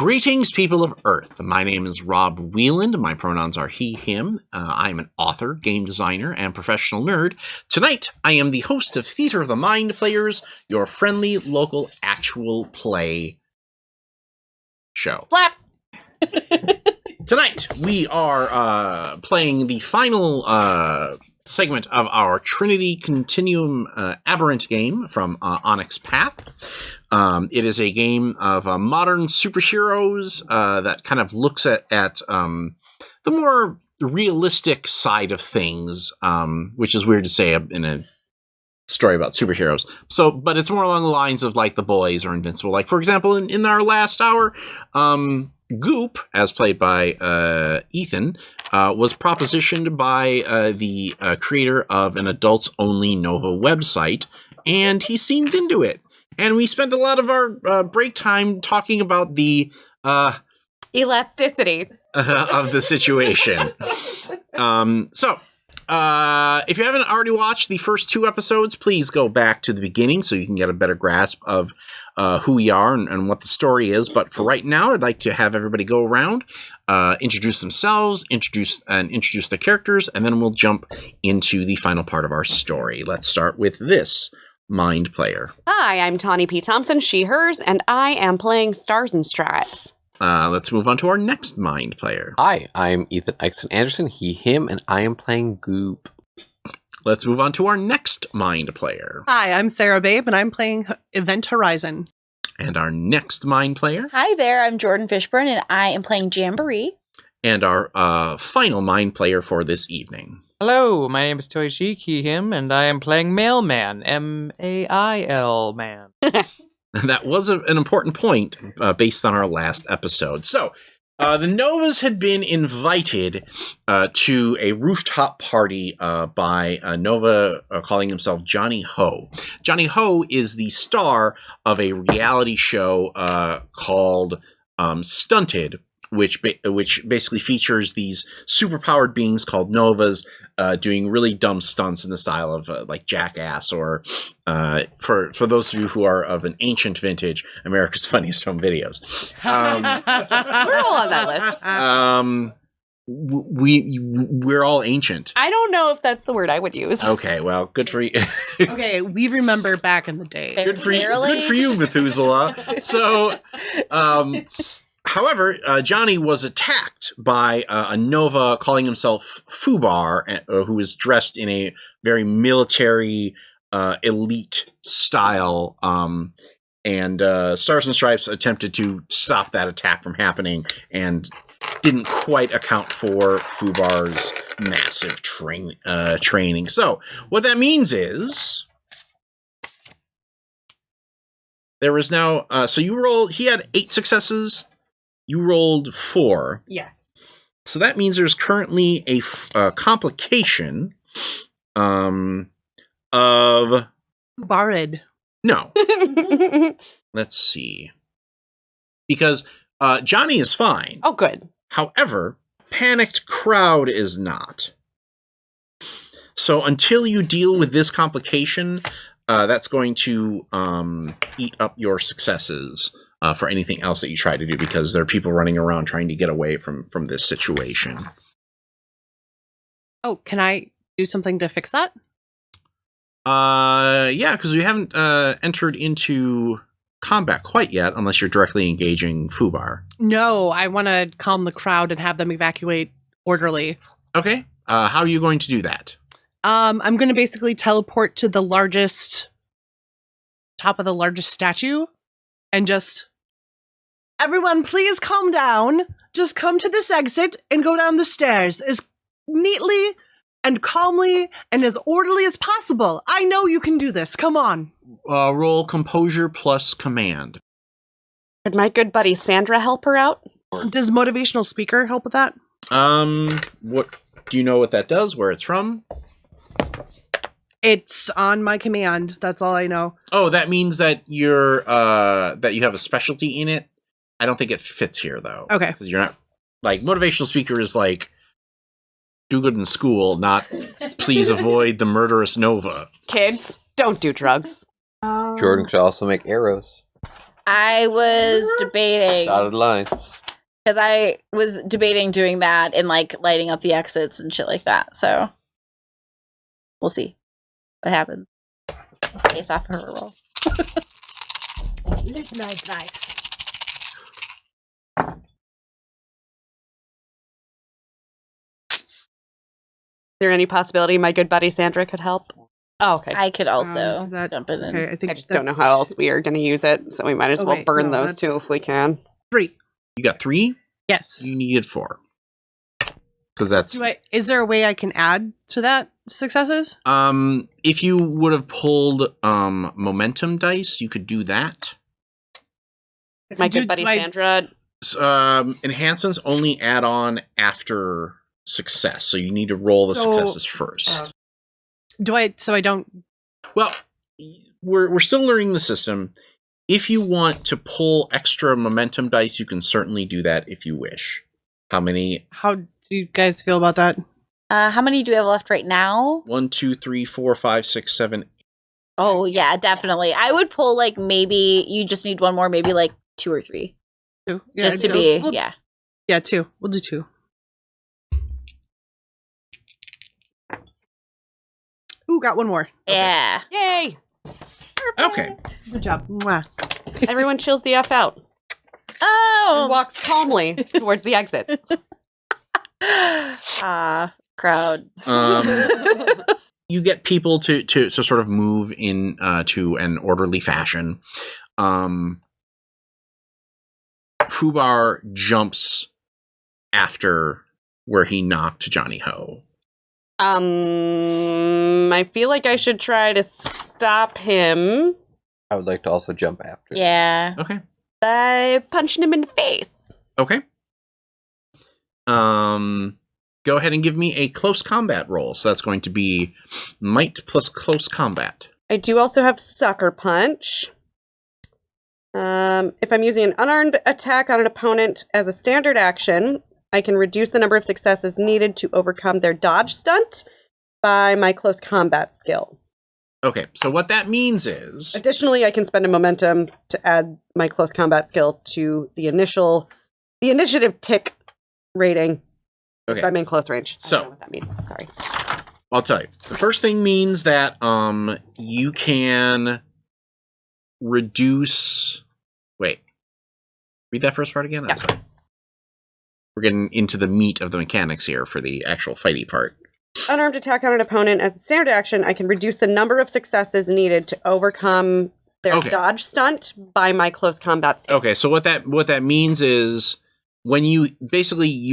Greetings, people of Earth. My name is Rob Wieland. My pronouns are he, him. I am an author, game designer, and professional nerd. Tonight, I am the host of Theater of the Mind Players, your friendly, local, actual play show. Flaps! Tonight, we are playing the final segment of our Trinity Continuum Aberrant game from Onyx Path. It is a game of modern superheroes that kind of looks at the more realistic side of things, which is weird to say in a story about superheroes. So, but it's more along the lines of like The Boys or Invincible. Like, for example, in our last hour, Goop, as played by Ethan, was propositioned by the creator of an adults-only Nova website, and he seemed into it. And we spent a lot of our break time talking about the elasticity of the situation. So, if you haven't already watched the first 2 episodes, please go back to the beginning so you can get a better grasp of who we are and what the story is. But for right now, I'd like to have everybody go around, introduce themselves, introduce the characters, and then we'll jump into the final part of our story. Let's start with this Mind Player. Hi, I'm Tawny P. Thompson, she, hers, and I am playing Stars and Stripes. Let's move on to our next Mind Player. Hi, I'm Ethan Eichson Anderson, he, him, and I am playing Goop. Let's move on to our next Mind Player. Hi, I'm Sarah Babe, and I'm playing Event Horizon. And our next Mind Player. Hi there, I'm Jordan Fishburne, and I am playing Jamboree. And our final Mind Player for this evening. Hello, my name is Toy Sheik, he, him, and I am playing Mailman, M-A-I-L man. That was an important point based on our last episode. So, the Novas had been invited to a rooftop party by Nova calling himself Johnny Ho. Johnny Ho is the star of a reality show called Stunted, which basically features these superpowered beings called Novas doing really dumb stunts in the style of like Jackass or for those of you who are of an ancient vintage, America's Funniest Home Videos. We're all on that list. We're all ancient. I don't know if that's the word I would use. Okay, well, good for you. Okay, we remember back in the day. Good for you, Methuselah. So, however, Johnny was attacked by a Nova calling himself FUBAR, who is dressed in a very military, elite style. And Stars and Stripes attempted to stop that attack from happening and didn't quite account for FUBAR's massive training. So, what that means is there is now... so you rolled... He had 8 successes. You rolled 4. Yes. So that means there's currently a complication of... Barred. No. Let's see. Because Johnny is fine. Oh, good. However, Panicked Crowd is not. So until you deal with this complication, that's going to eat up your successes. For anything else that you try to do, because there are people running around trying to get away from this situation. Oh, can I do something to fix that? Yeah, because we haven't entered into combat quite yet, unless you're directly engaging FUBAR. No, I want to calm the crowd and have them evacuate orderly. Okay, how are you going to do that? I'm going to basically teleport to the top of the largest statue and just... Everyone, please calm down. Just come to this exit and go down the stairs as neatly and calmly and as orderly as possible. I know you can do this. Come on. Roll composure plus command. Did my good buddy Sandra help her out? Does motivational speaker help with that? What do you know what that does? Where it's from? It's on my command. That's all I know. Oh, that means that you're that you have a specialty in it. I don't think it fits here, though. Okay. Because you're not... Like, motivational speaker is like, do good in school, not please avoid the murderous Nova. Kids, don't do drugs. Jordan could also make arrows. I was debating Dotted lines. because I was debating doing that and like lighting up the exits and shit like that. So we'll see what happens based off of her roll. Listen, nice. Is there any possibility my good buddy Sandra could help? Oh, okay. I could also Is that- jump in. Okay, I think I just don't know how else we are going to use it, so we might as Oh, well wait, burn no, those two that's- if we can. 3. You got 3? Yes. You needed 4. Because that's... Is there a way I can add to that successes? If you would have pulled momentum dice, you could do that. My good buddy Sandra. Enhancements only add on after success, so you need to roll the successes first. So I don't... Well, we're still learning the system. If you want to pull extra momentum dice, you can certainly do that if you wish. How many? How do you guys feel about that? How many do we have left right now? 1, 2, 3, 4, 5, 6, 7. Oh yeah, definitely. I would pull like maybe you just need one more, maybe like 2 or 3, 2. just to be Yeah, 2. We'll do 2. Ooh, got one more. yeah. Yay! Okay. Good job. Mwah. Everyone chills the F out and Oh, walks calmly towards the exit. crowd. You get people to sort of move in to an orderly fashion. FUBAR jumps after where he knocked Johnny Ho. I feel like I should try to stop him I would like to also jump after. Yeah. Okay. by punching him in the face. Okay. Go ahead and give me a close combat roll. So that's going to be might plus close combat. I do also have Sucker Punch. If I'm using an unarmed attack on an opponent as a standard action, I can reduce the number of successes needed to overcome their dodge stunt by my close combat skill. Okay, so what that means is... Additionally, I can spend a momentum to add my close combat skill to the initiative tick rating if I'm in close range. I So- don't know what that means. Sorry. I'll tell you. The first thing means that you can reduce... Wait. Read that first part again? Yeah. I'm sorry. We're getting into the meat of the mechanics here for the actual fighty part. Unarmed attack on an opponent as a standard action, I can reduce the number of successes needed to overcome their dodge stunt by my close combat skill. Okay, so what that means is when you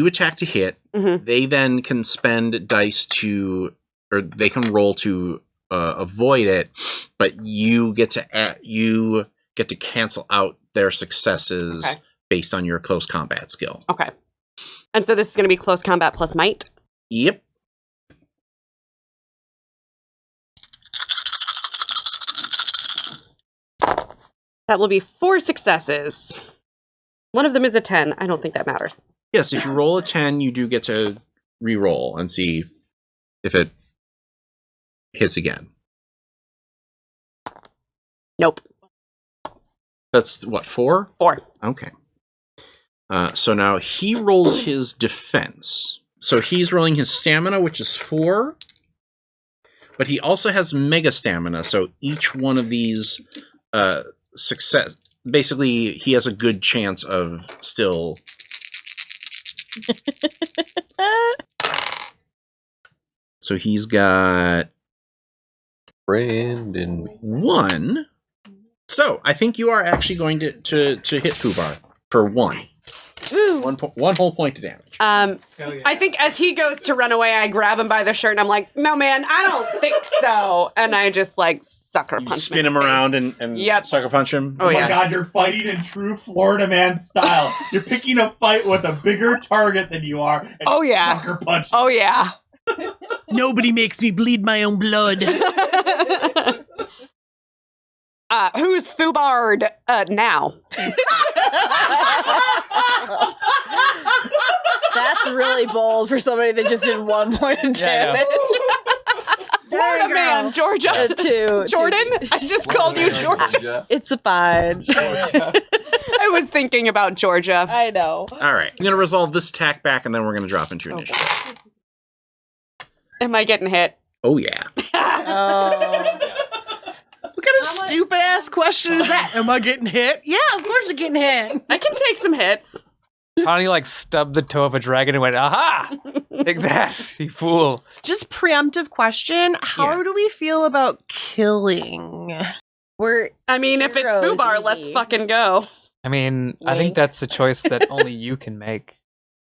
attack to hit, they then can spend dice to, or they can roll to avoid it, but you get to cancel out their successes based on your close combat skill. Okay. And so this is going to be close combat plus might? Yep. That will be 4 successes. One of them is a 10. I don't think that matters. Yes, if you roll a 10, you do get to re-roll and see if it hits again. Nope. That's what, 4? 4. Okay. So now he rolls his defense. So he's rolling his stamina, which is 4. But he also has mega stamina, so each one of these success... Basically, he has a good chance of still... So he's got... Brandon. 1. So, I think you are actually going to hit FUBAR for 1. Ooh. One whole point of damage. I think as he goes to run away, I grab him by the shirt and I'm like, no, man, I don't think so. And I just like sucker punch Spin him around and sucker punch him. Oh, Oh my yeah. god, you're fighting in true Florida man style. You're picking a fight with a bigger target than you are. And Oh, yeah. Sucker punch. Oh, yeah. Nobody makes me bleed my own blood. Who's FUBAR'd now? That's really bold for somebody that just did 1 point of Yeah, damage. Florida man, Georgia. Jordan, I just called you Georgia. It's fine. I was thinking about Georgia. I know. All right. I'm going to resolve this attack back, and then we're going to drop into initiative. Am I getting hit? Oh, yeah. Oh. What kind of stupid ass question is that? Am I getting hit? Yeah, of course you're getting hit. I can take some hits. Tawny like stubbed the toe of a dragon and went, "Aha! Take that, you fool!" Just preemptive question. How Yeah. do we feel about killing? I mean, if it's Heroes, FUBAR, let's Evie. fucking go. I mean, I Wink. think that's a choice that only you can make.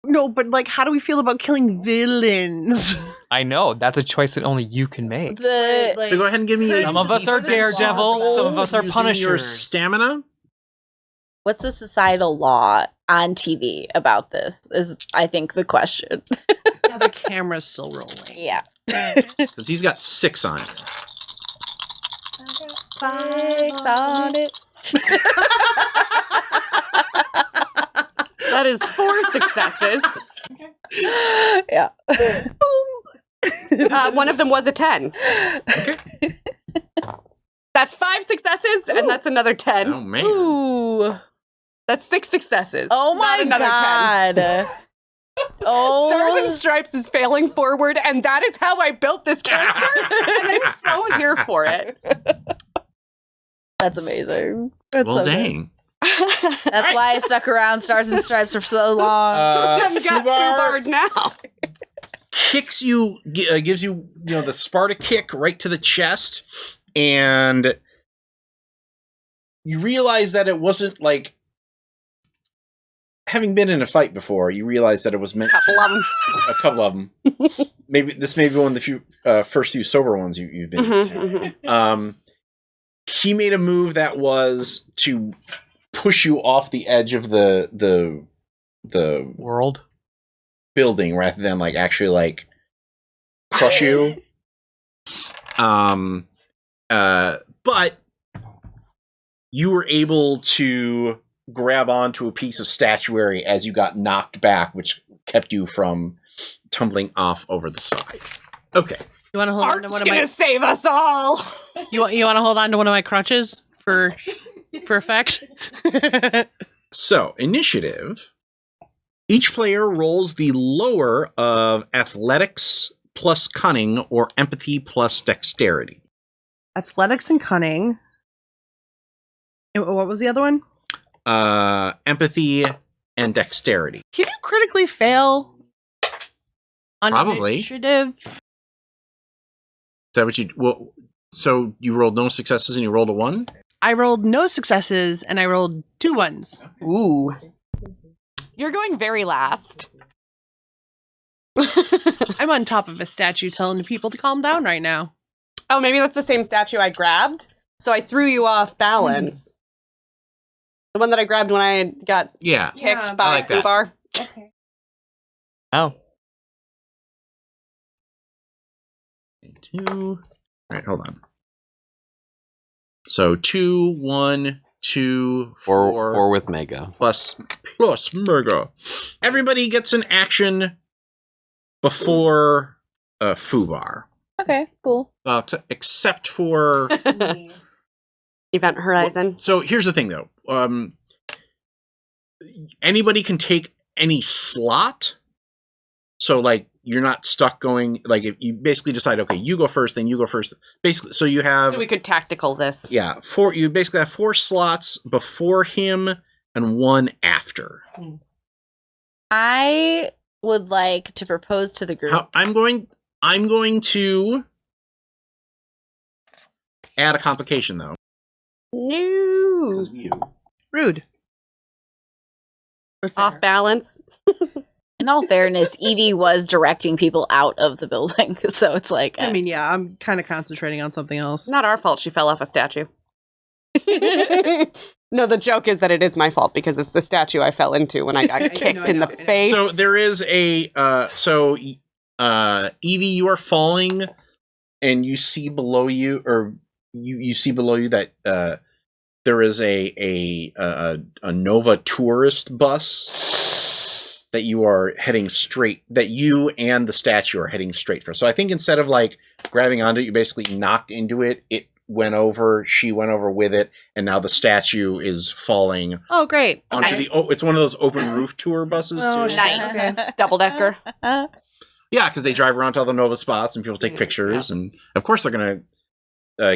No, but like, how do we feel about killing villains? I know that's a choice that only you can make. The So go ahead and give me Some of us are daredevils, some of us are using your punishers. stamina. what's the societal law on TV about this is, I think, the question. Yeah, the camera's still rolling. Yeah. Because he's got 6 on it. Spikes on it. That is 4 successes. Yeah. One of them was a 10. Okay. That's 5 successes, and that's another 10. Oh, man. Ooh. That's 6 successes. Oh my not another 10. god. Oh. Stars and Stripes is failing forward, and that is how I built this character, and I'm so here for it. That's amazing. That's Well, so good. dang. That's why I stuck around Stars and Stripes for so long. I've got FUBAR FUBAR now. kicks you, gives you, the Sparta kick right to the chest, and you realize that it wasn't like, having been in a fight before, you realize that it was meant Couple of them. a couple of them. Maybe this may be one of the first few sober ones you've been to. He made a move that was to push you off the edge of the World. building rather than like actually like crush you. But you were able to grab onto a piece of statuary as you got knocked back, which kept you from tumbling off over the side. Okay. You want to hold on to Art's one of gonna my? save us all. You want to hold on to one of my crutches for effect? So, initiative. Each player rolls the lower of athletics plus cunning or empathy plus dexterity. Athletics and cunning. And what was the other one? Empathy and dexterity. Can you critically fail on Probably. initiative? Is that what you... Well, so you rolled no successes and you rolled a 1? I rolled no successes and I rolled 2 ones. Ooh. You're going very last. I'm on top of a statue telling the people to calm down right now. Oh, maybe that's the same statue I grabbed. So I threw you off balance. The one that I grabbed when I got Yeah. kicked Yeah, by I like that. FUBAR. Oh. 2. Right, hold on. So 2, 1, 2, 4, Four with Mega. plus mega. Everybody gets an action before FUBAR. Okay, cool. Except for... Event Horizon. So here's the thing, though. Anybody can take any slot. So, like, you're not stuck going... Like, if you basically decide, okay, you go first, then you go first. Basically, so you have... So we could tactical this. Yeah, 4. You basically have 4 slots before him and 1 after. I would like to propose to the group. I'm going to add a complication, though. No. Because of you. Rude. Off balance. In all fairness, Evie was directing people out of the building, so it's like, I mean, yeah, I'm kind of concentrating on something else. It's not our fault she fell off a statue. No, the joke is that it is my fault because it's the statue I fell into when I got kicked in the face. So there is a Evie, you are falling, and you see below you, or you see below you that there is a Nova tourist bus that you are heading straight. That you and the statue are heading straight for. So I think instead of like grabbing onto it. You basically knocked into it. It went over. She went over with it, and now the statue is falling Oh, great. onto the. Oh, it's one of those open roof tour buses. Oh, too. Nice. Okay. Double decker. Yeah, because they drive around to all the Nova spots and people take pictures, and of course they're gonna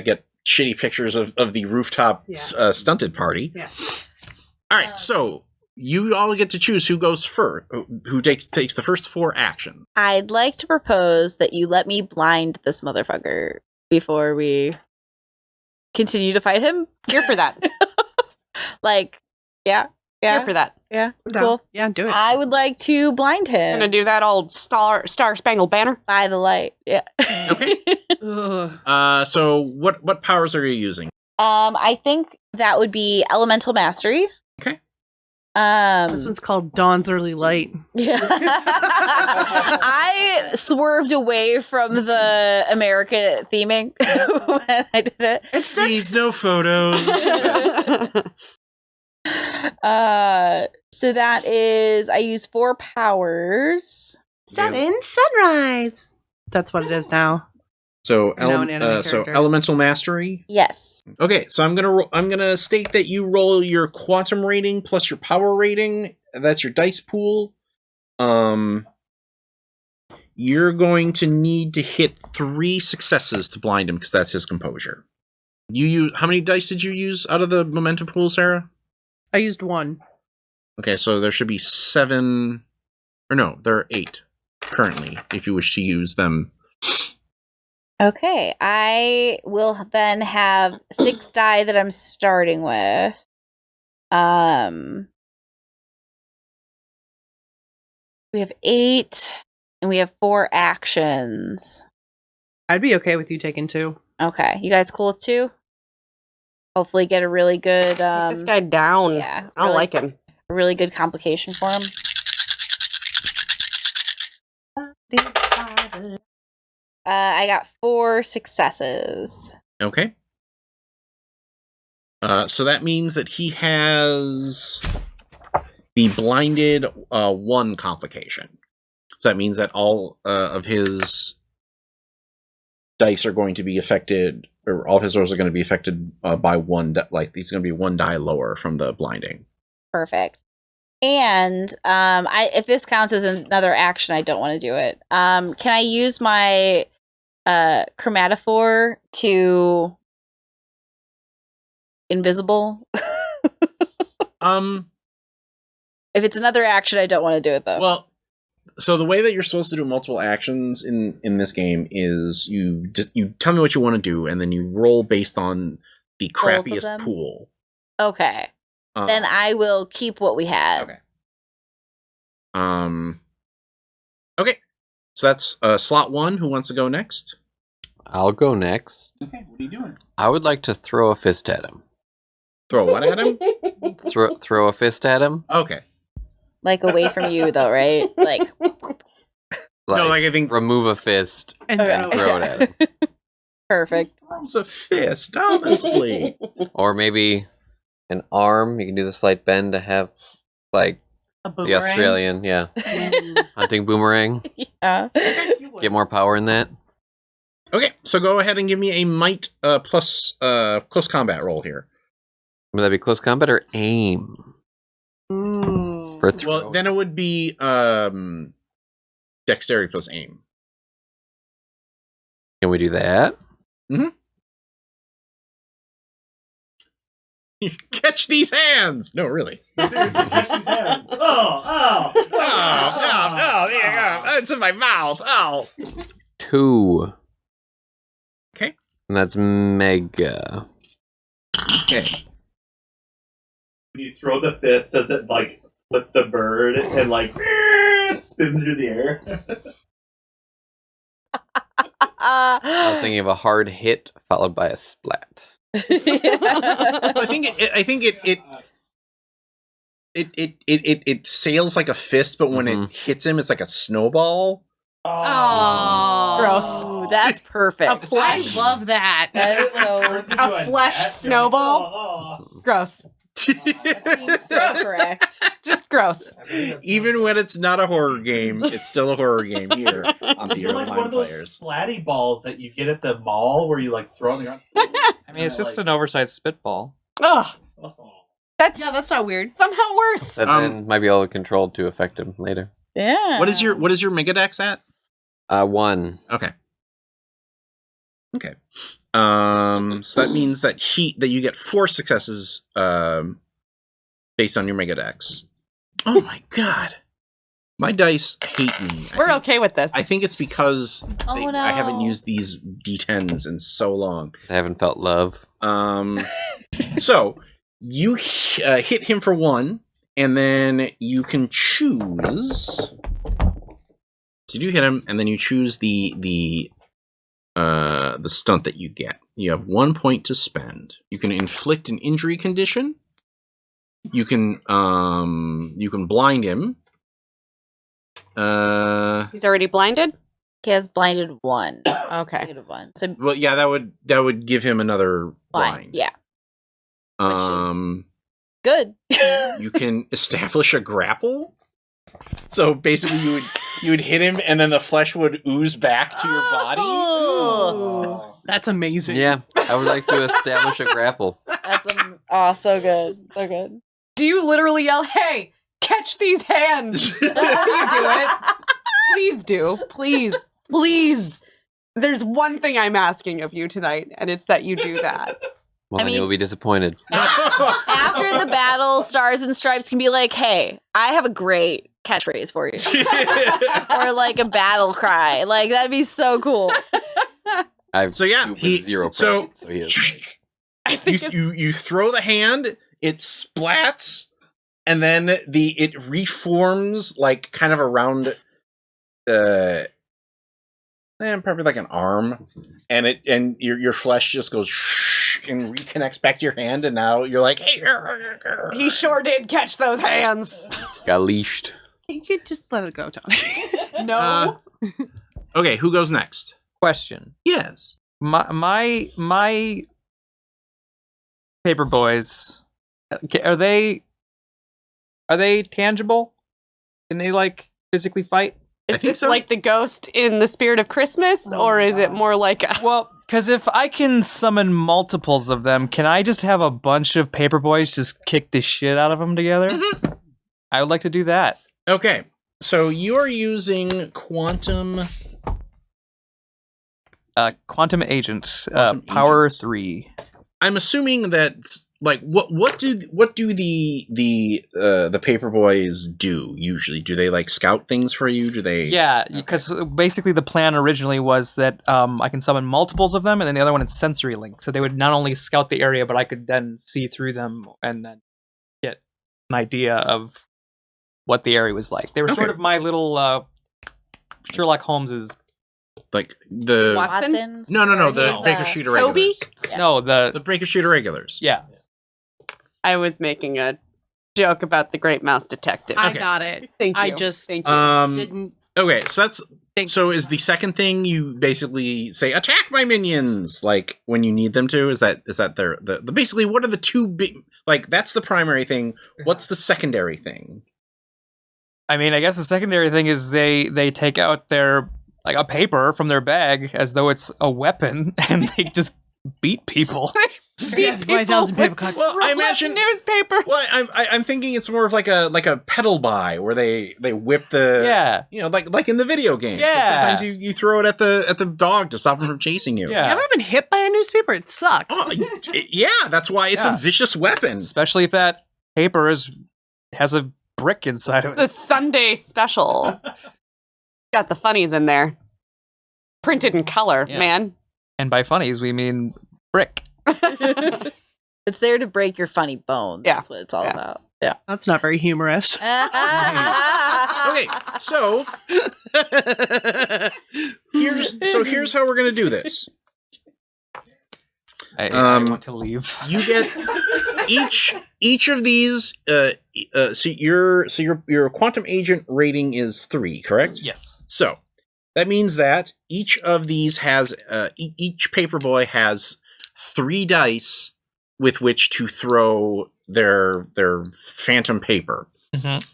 get shitty pictures of the rooftop stunted party. Yeah. All right, so you all get to choose who goes first, who takes the first 4 action. I'd like to propose that you let me blind this motherfucker before we continue to fight him. Here for that. Like, yeah, Here for that. yeah, Down. cool. Yeah, do it. I would like to blind him Gonna do that old Star Spangled Banner. by the light. Yeah. Okay. Ugh. So what powers are you using? I think that would be elemental mastery. Okay. This one's called Dawn's Early Light. Yeah. I swerved away from the American theming when I did it. It's the Please, no photos. So that is, I use 4 powers. 7 sunrise. That's what it is now. So, Now an anime so character. elemental mastery. Yes. Okay, so I'm gonna state that you roll your quantum rating plus your power rating. That's your dice pool. You're going to need to hit 3 successes to blind him because that's his composure. How many dice did you use out of the momentum pool, Sarah? I used 1. Okay, so there should be 7, or no, there are 8 currently. If you wish to use them. Okay. I will then have 6 die that I'm starting with. We have 8, and we have 4 actions. I'd be okay with you taking 2. Okay. You guys cool with 2? Hopefully get a really good Take this guy down. yeah. I don't really- like him. a really good complication for him. I got 4 successes. Okay. So that means that he has the blinded 1 complication. So that means that all of his dice are going to be affected, or all of his rolls are going to be affected by 1. Like he's going to be 1 die lower from the blinding. Perfect. And if this counts as another action, I don't want to do it. Can I use my chromatophore to invisible? If it's another action, I don't want to do it though. Well, so the way that you're supposed to do multiple actions in this game is you tell me what you want to do, and then you roll based on the Both of crappiest them? pool. Okay. Then I will keep what we had. Okay. Okay. So that's slot 1. Who wants to go next? I'll go next. Okay, what are you doing? I would like to throw a fist at him. Throw what at him? Throw a fist at him. Okay. Like away from you though, right? Like No, like I think remove a fist And and throw it at him. perfect. throws a fist, honestly. Or maybe an arm. You can do the slight bend to have, like, a the boomerang. Australian, yeah. Hunting boomerang. Yeah. Get more power in that. Okay, so go ahead and give me a might plus close combat roll here. Would that be close combat or aim? Mm. For throw? Well, then it would be dexterity plus aim. Can we do that? Catch these hands! No, really. Seriously, catch these hands. Oh, there you go. It's in my mouth. Oh. 2. Okay. And that's mega. Okay. When you throw the fist, does it like flip the bird and like spin through the air? I was thinking of a hard hit followed by a splat. I think it sails like a fist, but when it hits him, it's like a snowball. Oh, Gross. That's perfect. I love that. That is so Turns into a flesh net. snowball? Oh. Gross. That seems so correct. Just gross. Even when it's not a horror game, it's still a horror game here on the You're Early like one Mind of those Players. splatty balls that you get at the mall where you like throw on the ground. I mean, it's just an oversized spitball. Ugh, Oh. that's that's not weird. somehow worse. That then might be all controlled to affect him later. Yeah. What is your Megadex at? 1. Okay. Okay. So that means that you get 4 successes based on your Megadex. Oh my god. My dice hate me. We're okay with this. I think it's because Oh, no. I haven't used these D10s in so long. I haven't felt love. So you hit him for 1, and then you can choose. So you do hit him, and then you choose the stunt that you get. You have 1 point to spend. You can inflict an injury condition. You can blind him. He's already blinded. He has blinded 1. Okay. Blinded 1. So Well, yeah, that would give him another blind. Yeah. Um, Good. you can establish a grapple. So basically, you would hit him, and then the flesh would ooze back to your body. Oh. That's amazing. Yeah, I would like to establish a grapple. That's so good. So good. Do you literally yell, "Hey, catch these hands"? Before you do it, please do. Please. There's one thing I'm asking of you tonight, and it's that you do that. Well, then you'll be disappointed. After the battle, Stars and Stripes can be like, "Hey, I have a great catchphrase for you," or like a battle cry. Like that'd be so cool. I've So yeah, he 0 so point, so he is. I think you throw the hand, it splats, and then it reforms like kind of around probably like an arm, and your flesh just goes and reconnects back to your hand, and now you're like, hey, he sure did catch those hands. Got leashed. You could just let it go, Tony. No. Okay, who goes next? Question: Yes. My paper boys, are they tangible? Can they like physically fight? I Is think this so. like the ghost in The Spirit of Christmas, or is it more like a... Well, because if I can summon multiples of them, can I just have a bunch of paper boys just kick the shit out of them together? Mm-hmm. I would like to do that. Okay, so you're using quantum. Quantum agents, Quantum power agents. 3. I'm assuming that like what do the paper boys do usually? Do they like scout things for you? Do they? Yeah, because basically the plan originally was that I can summon multiples of them, and then the other one is sensory link. So they would not only scout the area, but I could then see through them and then get an idea of what the area was like. They were sort Okay. of my little Sherlock Holmes's. Like the Watson? Watsons? no Or the his, breaker shooter Toby? regulars. Yeah. No, The the breaker shooter regulars. yeah. I was making a joke about the Great Mouse Detective. I Okay. got it. Thank you. I just Thank you. didn't. Okay, so that's Thank so is the second thing you basically say attack my minions like when you need them to? Is that the basically what are the two big like that's the primary thing. What's the secondary thing? I mean, I guess the secondary thing is they take out their like a paper from their bag as though it's a weapon, and they just beat people. Death by 1,000 paper cuts. Well, I imagine newspaper. Well, I'm thinking it's more of like a pedal by where they whip the Yeah. you know like in the video game. Yeah. Sometimes you throw it at the dog to stop him from chasing you. Yeah. You ever been hit by a newspaper? It sucks. Oh, yeah, that's why it's Yeah. a vicious weapon. Especially if that paper has a brick inside of The it. Sunday special. Got the funnies in there. Printed in color, Yeah. man. And by funnies, we mean brick. It's there to break your funny bone. Yeah. That's what it's all Yeah. about. Yeah. That's not very humorous. Okay, so here's how we're gonna do this. I want to leave. You get each of these. So your quantum agent rating is 3, correct? Yes. So that means that each of these has each paperboy has 3 dice with which to throw They're phantom paper. Mhm.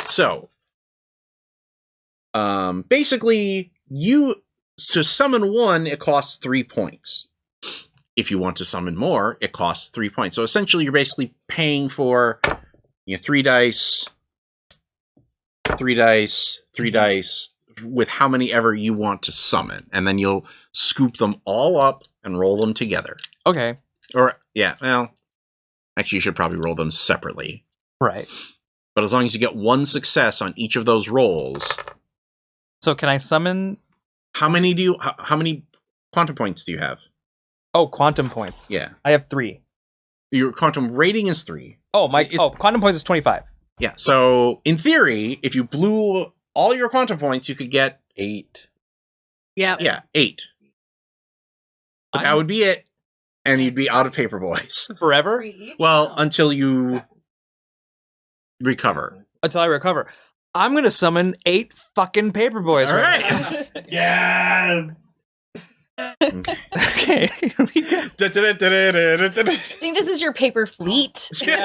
So, basically, to summon one, it costs 3 points. If you want to summon more, it costs 3 points. So essentially, you're basically paying for 3 dice, 3 dice, 3 dice, with how many ever you want to summon, and then you'll scoop them all up and roll them together. Okay. Or well, actually, you should probably roll them separately. Right. But as long as you get one success on each of those rolls, So can I summon? how many quantum points do you have? Oh, quantum points. Yeah, I have 3. your quantum rating is 3. Oh, It's- quantum points is 25. Yeah, so in theory, if you blew all your quantum points, you could get 8. Yeah. 8. But that would be it, and you'd be out of paper boys. Forever Well, until you recover. until I recover. I'm gonna summon 8 fucking paper boys. All right right. Yes. Okay. Here we go. I think this is your paper fleet. Here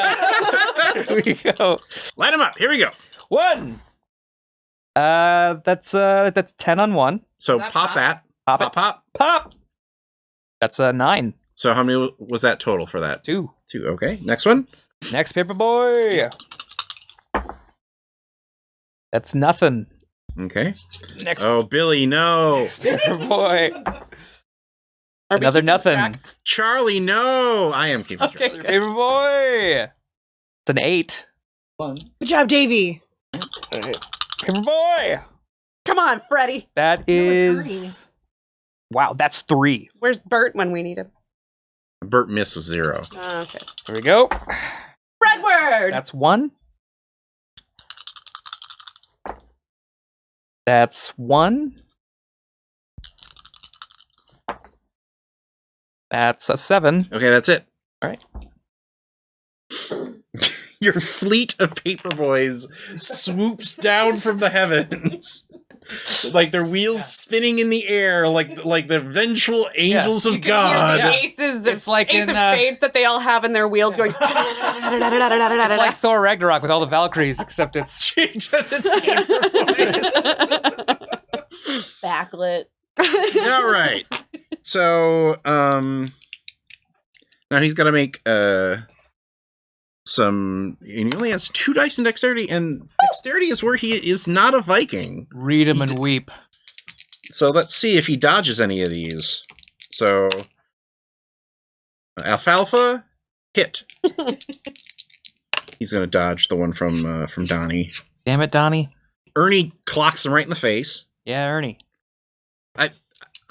we go. Line them up. Here we go. 1. That's 10 on 1. So That pop pops. that. Pop Pop, it. pop. Pop. That's 9. So how many was that total for that? 2. 2. Okay. Next one. Next paper boy. That's nothing. Okay. Next Oh, Billy, no. paper boy. Are we Another keeping nothing. track? Charlie, no. I am keeping track. Okay. Paper boy. It's an 8. Good job, Davey. Paper boy. Come on, Freddie. That is. Wow, that's 3. Where's Bert when we need him? Bert miss was 0. Okay. Here we go. Fredward. That's 1. That's 1. That's a 7. Okay, that's it. All right. Your fleet of paper boys swoops down from the heavens. Like their wheels spinning in the air, like the vengeful angels you of can God. The aces of, It's like ace in, of spades that they all have in their wheels going. It's like Thor Ragnarok with all the Valkyries, except it's It's paper boys. Backlit. All right. So, now he's got to make some. And he only has 2 dice in dexterity, and dexterity is where he is not a Viking. read 'em and weep. So let's see if he dodges any of these. So, alfalfa hit. He's gonna dodge the one from Donnie. Damn it, Donnie. Ernie clocks him right in the face. Yeah, Ernie.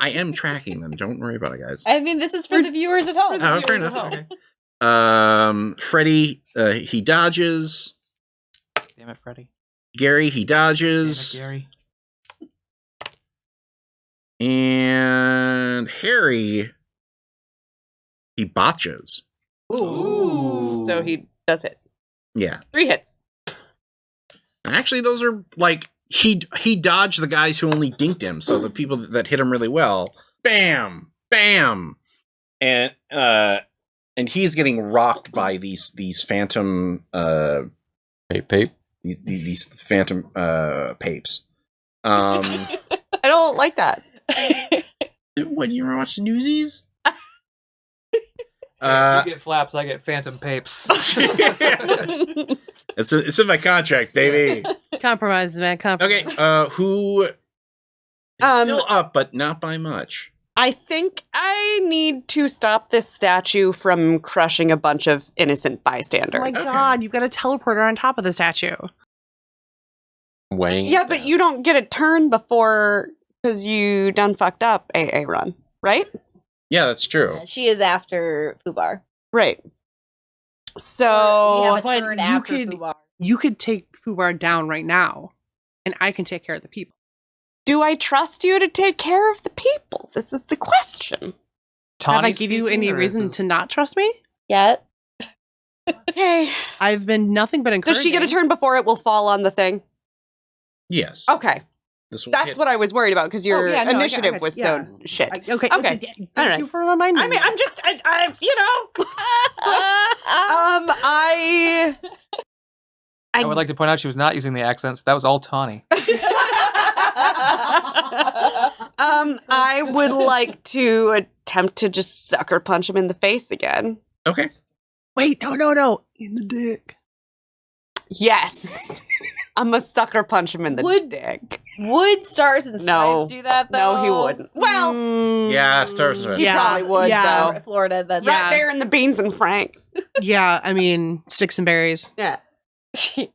I am tracking them. Don't worry about it, guys. I mean, this is for the viewers at home. Oh, fair enough. Okay. Freddie, he dodges. Damn it, Freddie. Gary, he Damn it, dodges. Gary. And Harry, he botches. Ooh. So he does it. Yeah. 3 hits. And actually, those are like he dodged the guys who only dinked him. So the people that hit him really well, bam, bam, and he's getting rocked by these phantom Pape. these phantom papes. I don't like that. What, you ever watch the Newsies? You get flaps, I get phantom papes. It's in my contract, baby. Compromise, man. Compromise. Okay, who still up, but not by much. I think I need to stop this statue from crushing a bunch of innocent bystanders. Oh my god, you've got a teleporter on top of the statue. Weighing. Yeah, but you don't get a turn before because you done fucked up AA run, right? Yeah, that's true. She is after FUBAR. Right. So we have a but turn you after could- FUBAR. You could take FUBAR down right now, and I can take care of the people. do I trust you to take care of the people? This is the question. Have I give you any reason to not trust me? Yet. Okay. I've been nothing but encouraging. Does she get a turn before it will fall on the thing? Yes. Okay. This will That's hit. what I was worried about because your yeah, no, I got initiative you, was yeah. so shit. Okay. Okay. Thank All right. you for reminding I mean, me. I'm just, I would like to point out she was not using the accents. That was all Tawny. I would like to attempt to just sucker punch him in the face again. Okay. Wait, no. In the dick. Yes. I'm a sucker punch him in the dick. Would Stars and No. Stripes do that though? No, he wouldn't. Well, Yeah, Stars and he probably would, yeah. though. Florida. That's Right there in the beans and franks. Yeah, I mean, sticks and berries. Yeah. Stick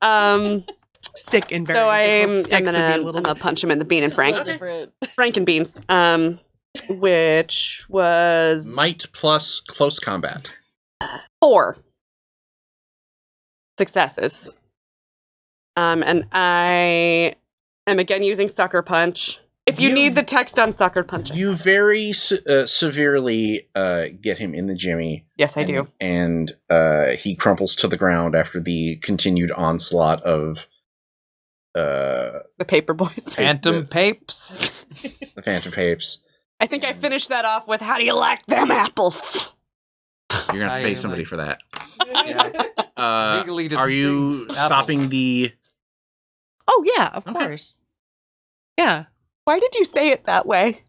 and berries. So I'm Sticks would be a little gonna punch him in the bean and frank. different. Frank and beans. Which was Might plus close combat. 4 successes. And I am again using sucker punch. If you need the text on sucker punching. You very severely get him in the jimmy. Yes, I do. And he crumples to the ground after the continued onslaught of The paper boys. Phantom Papes. the Phantom Papes. I think I finished that off with, how do you like them apples? You're gonna have to pay I somebody like- for that. Yeah. Legally Are you distinct stopping apple. the? Oh, yeah, of Okay. course. Yeah. Why did you say it that way?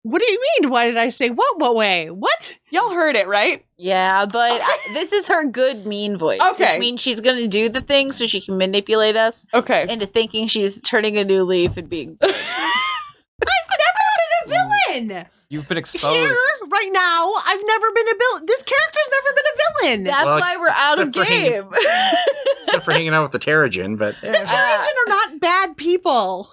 What do you mean? Why did I say what? What way? What? Y'all heard it, right? Yeah, but this is her good mean voice. Okay. Which means she's going to do the thing so she can manipulate us Okay. into thinking she's turning a new leaf and being. I've never been a villain. You've been exposed. Here, right now, I've never been a villain. This character's never been a villain. That's Well, why we're out of except for hanging- game. Except for hanging out with the Terrigen, but The Terrigen are not bad people.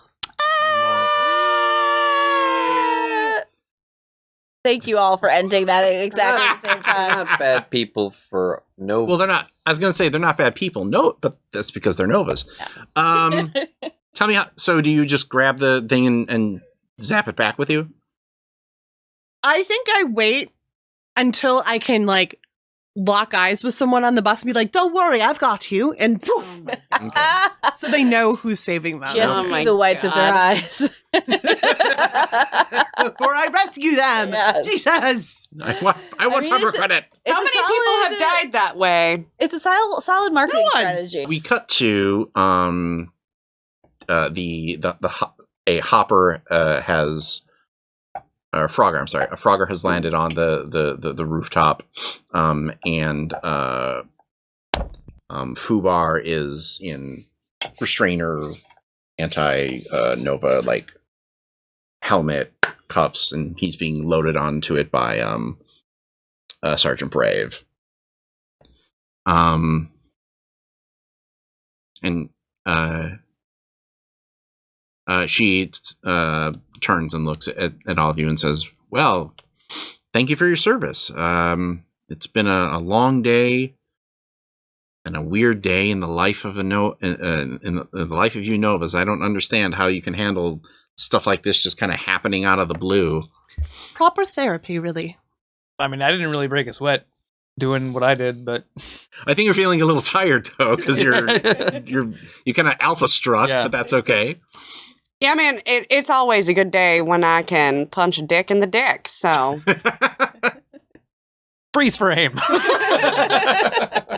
Thank you all for ending that at exactly the same time. Not bad people for no. well, they're not. I was gonna say they're not bad people. No, but that's because they're Novas. Tell me how. So, do you just grab the thing and zap it back with you? I think I wait until I can, like, lock eyes with someone on the bus and be like, don't worry, I've got you. And poof. Okay. So they know who's saving them. Just Oh to my see the whites of their God. eyes. Before I rescue them. Yes. Jesus. I want mean, proper it's a- credit. It's How a many people solid- have died that way? It's a solid marketing No one. strategy. We cut to a hopper has. Or Frogger, I'm sorry. A Frogger has landed on the rooftop, and FUBAR is in restrainer, anti-Nova like helmet, cuffs, and he's being loaded onto it by Sergeant Brave. And she turns and looks at all of you and says, well, thank you for your service. It's been a long day and a weird day in the life of in the life of you Novas. I don't understand how you can handle stuff like this just kind of happening out of the blue. Proper therapy, really. I mean, I didn't really break a sweat doing what I did, but I think you're feeling a little tired though, because you kind of alpha struck, Yeah. but that's okay. Yeah, man, it's always a good day when I can punch a dick in the dick, so. freeze frame.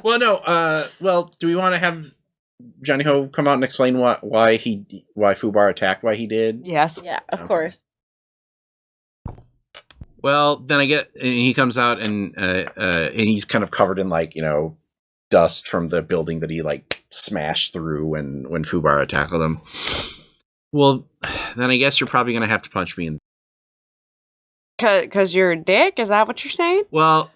Well, no. Well, do we want to have Johnny Ho come out and explain why FUBAR attacked, why he did? Yes. Yeah, of Okay. course. Well, then and he comes out and he's kind of covered in dust from the building that he smashed through when FUBAR tackled him. Well, then I guess you're probably gonna have to punch me in. Because you're a dick? Is that what you're saying? Well,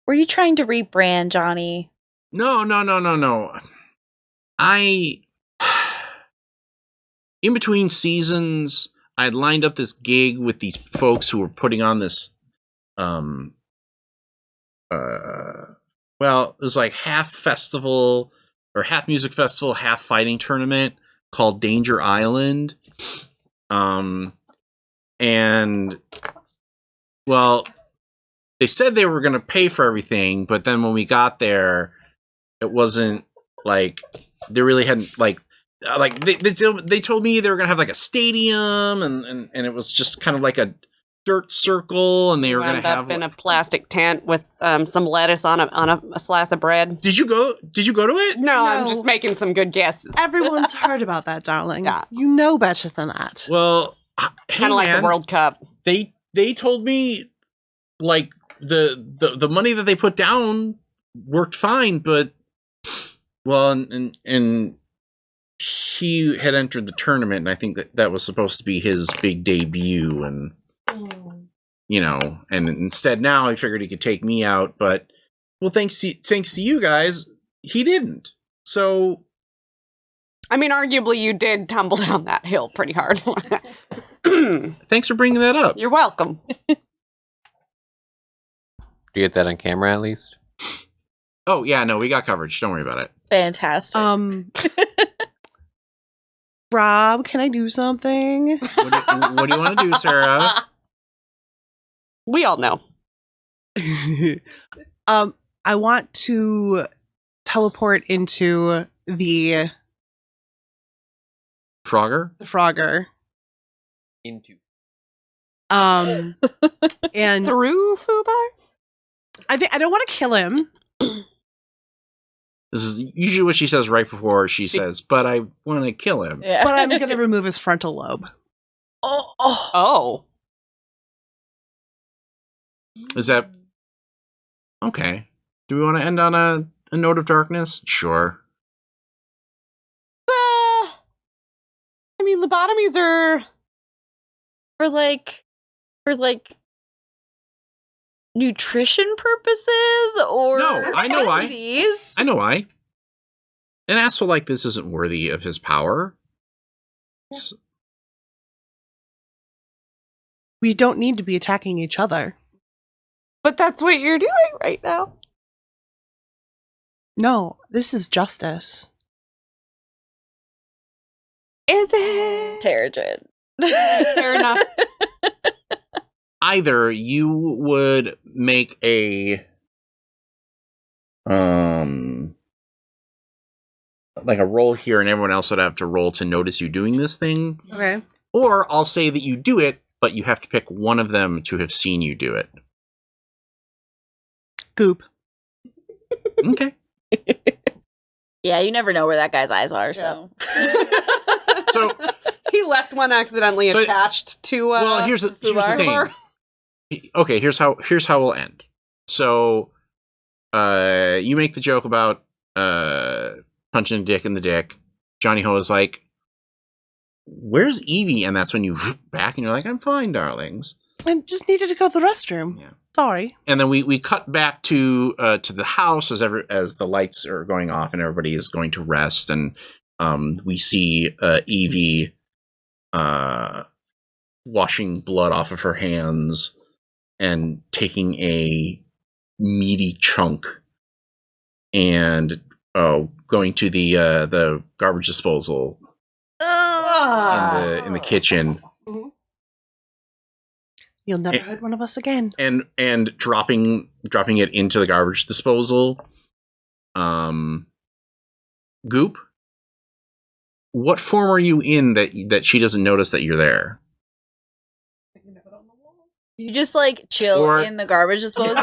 Were you trying to rebrand, Johnny? no. In between seasons, I had lined up this gig with these folks who were putting on this, well, it was like half festival or half music festival, half fighting tournament called Danger Island. And well, they said they were going to pay for everything, but then when we got there, it wasn't they really hadn't like they told me they were gonna have like a stadium, and it was just kind of like a dirt circle, and they You were gonna end up have in a plastic tent with some lettuce on a slice of bread. Did you go to it? No, I'm No. just making some good guesses. Everyone's heard about that, darling. Yeah. You know better than that. Well, hey, Kind of like man, the World Cup. they told me like the money that they put down worked fine, but well, and he had entered the tournament, and I think that was supposed to be his big debut, and you know, and instead now he figured he could take me out, but well, thanks to you guys, he didn't. So I mean, arguably, you did tumble down that hill pretty hard. thanks for bringing that up. You're welcome. Do you get that on camera at least? Oh yeah, no, we got coverage. Don't worry about it. Fantastic. Rob, can I do something? What do you want to do, Sarah? We all know. I want to teleport into the Frogger. Into. And Through FUBAR? I think I don't want to kill him. This is usually what she says right before she says, but I want to kill him. Yeah. But I'm going to remove his frontal lobe. Oh. Is that okay? Do we want to end on a note of darkness? Sure. I mean, lobotomies are... for like nutrition purposes or No, I know why. disease? I know why. An asshole like this isn't worthy of his power. We don't need to be attacking each other. But that's what you're doing right now. No, this is justice. Is it? Terrigen. Fair enough. Either you would make a like a roll here, and everyone else would have to roll to notice you doing this thing, Okay. or I'll say that you do it, but you have to pick one of them to have seen you do it. Goop. Okay. Yeah, you never know where that guy's eyes are, so. So, He left one accidentally So- attached to well, here's the FUBAR. thing. Okay, here's how we'll end. So, you make the joke about punching a dick in the dick. Johnny Ho is like, "Where's Evie?" And that's when you back, and you're like, "I'm fine, darlings." I just needed to go to the restroom. Yeah. Sorry. And then we cut back to the house as the lights are going off and everybody is going to rest, and we see Evie washing blood off of her hands and taking a meaty chunk and going to the garbage disposal in the kitchen. You'll never hurt one of us again. And dropping it into the garbage disposal. Goop, what form are you in that she doesn't notice that you're there? You just like chill Or- in the garbage disposal.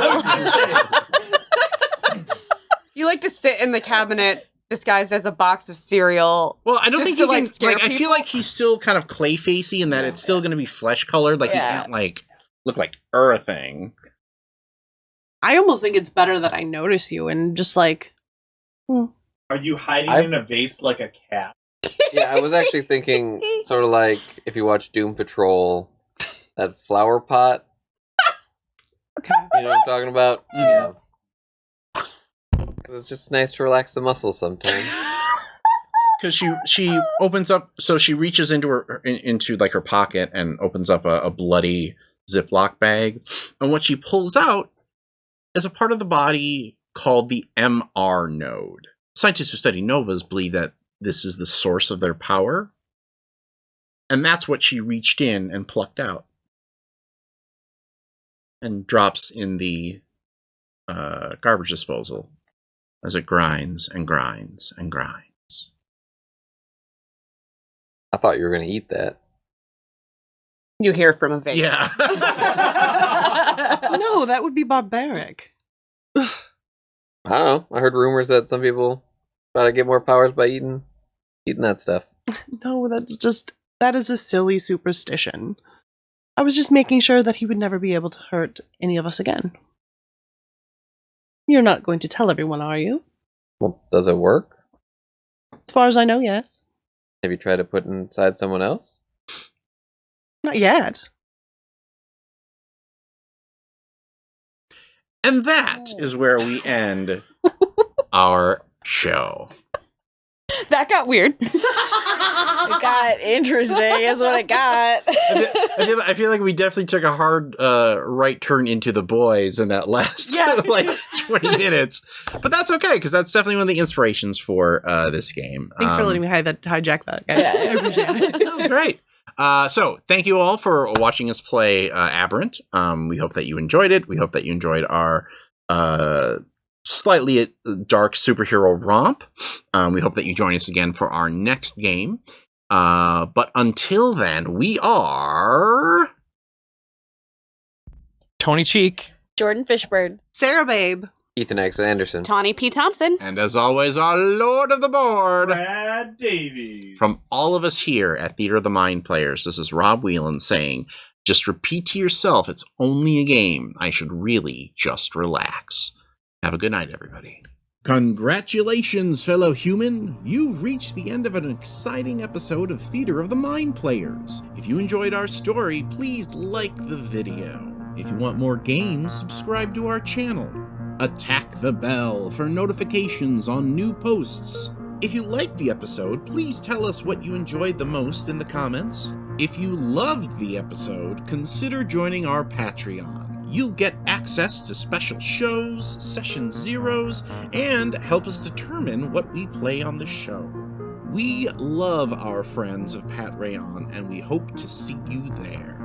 You like to sit in the cabinet disguised as a box of cereal. Well, I don't Just think to, he can. like, scare I feel people? like he's still kind of clay facey, and that it's still going to be flesh colored. Like Yeah. he can't like look like thing. I almost think it's better that I notice you and just like, Are you hiding I- in a vase like a cat? Yeah, I was actually thinking sort of like if you watch Doom Patrol, that flower pot. okay. You know what I'm talking about? Yeah. It's just nice to relax the muscles sometimes. Because she opens up, so she reaches into like her pocket and opens up a bloody Ziploc bag, and what she pulls out is a part of the body called the MR node. Scientists who study novas believe that this is the source of their power, and that's what she reached in and plucked out and drops in the garbage disposal as it grinds and grinds and grinds. I thought you were going to eat that. You hear from a vape. Yeah. No, that would be barbaric. I don't know. I heard rumors that some people try to get more powers by eating that stuff. No, that is a silly superstition. I was just making sure that he would never be able to hurt any of us again. You're not going to tell everyone, are you? Well, does it work? As far as I know, yes. Have you tried to put inside someone else? Not yet. And that is where we end our show. That got weird. It got interesting, is what it got. I feel like we definitely took a hard right turn into the boys in that last like 20 minutes. But that's okay, because that's definitely one of the inspirations for this game. Thanks for letting me hijack that, guys. Yeah. I appreciate it. That was great. So thank you all for watching us play Aberrant. We hope that you enjoyed it. We hope that you enjoyed our slightly dark superhero romp. We hope that you join us again for our next game. But until then, we are Tony Cheek. Jordan Fishbird. Sarah Babe. Ethan X. Anderson. Tawny P. Thompson. and as always, our Lord of the Board. Brad Davies. From all of us here at Theater of the Mind Players, this is Rob Whelan saying, just repeat to yourself, it's only a game. I should really just relax. Have a good night, everybody. Congratulations, fellow human! You've reached the end of an exciting episode of Theater of the Mind Players. If you enjoyed our story, please like the video. If you want more games, subscribe to our channel. Attack the bell for notifications on new posts. If you liked the episode, please tell us what you enjoyed the most in the comments. If you loved the episode, consider joining our Patreon. You'll get access to special shows, session zeros, and help us determine what we play on the show. We love our friends of Pat Rayon, and we hope to see you there.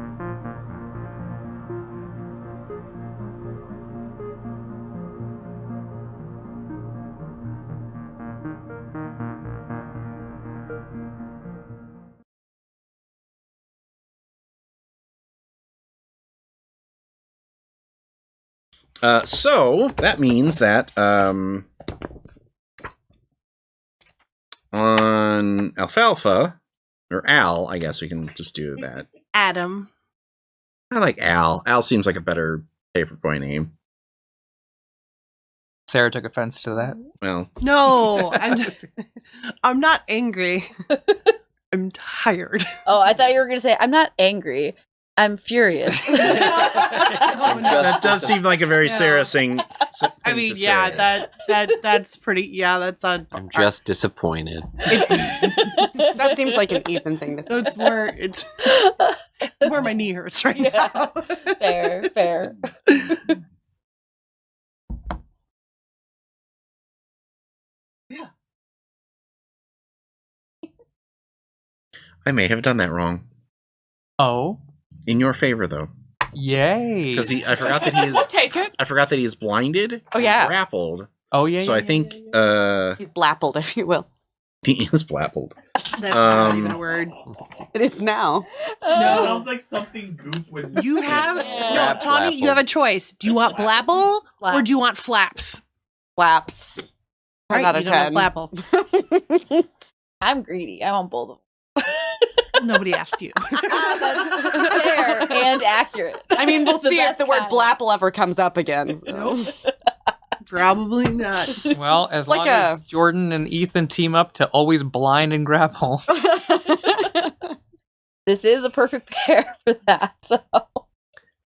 So that means that on Alfalfa, or Al, I guess we can just do that. Adam. I like Al. Al seems like a better paperboy name. Sarah took offense to that. Well, No, I'm not angry. I'm tired. Oh, I thought you were going to say, I'm not angry. I'm furious. that does seem like a very Sarah thing. I mean, to yeah, say. that's pretty. Yeah, that's on. I'm just disappointed. That seems like an Ethan thing to say. That's where it's where my knee hurts right Yeah. now. Fair. I may have done that wrong. Oh, In your favor, though, yay! because I forgot that he is. We'll take it. I forgot that he is blinded. Oh, yeah. and grappled. Oh yeah. So yeah, I think He's blappled, if you will. he is blappled. That's not Um, even a word. It is now. That sounds like something Goop would. You have Yeah. no, Tawny. You have a choice. Do you want blabble or do you want flaps? Flaps. 10 out of you don't 10. want blabble. I'm greedy. I want both of Nobody asked you. them. That's fair and accurate. I mean, we'll The see if best the word kind. blapple ever comes up again. So. Probably not. Well, as Like long a- as Jordan and Ethan team up to always blind and grapple. This is a perfect pair for that. So.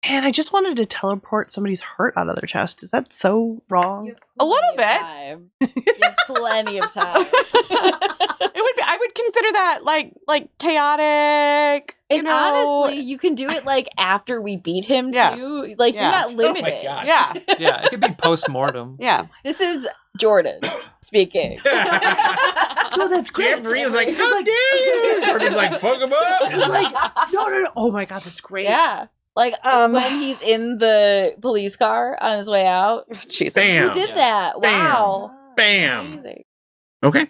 Man, I just wanted to teleport somebody's hurt out of their chest. Is that so wrong? A little bit. Time. You have plenty of time. It would be. I would consider that like chaotic. And honestly, you can do it like after we beat him Yeah. too. Like Yeah. you're not limited. Oh my God. yeah, Yeah, it could be post-mortem. yeah. This is Jordan speaking. No, that's great. Maria's like, how dare you? Jordan's like, fuck him up. It's like, no. Oh my God, that's great. Yeah. Like when he's in the police car on his way out. Jesus. Bam. Who did that? Bam. Wow. Bam. Amazing. Okay.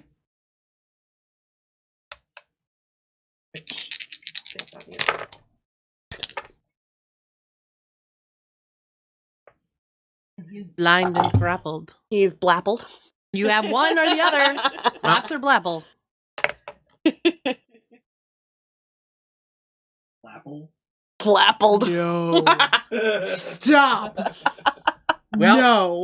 He's blind and grappled. He's blappled. You have one or the other. Flaps or blapple. Flapple. Flappled. No. Stop. Well, no.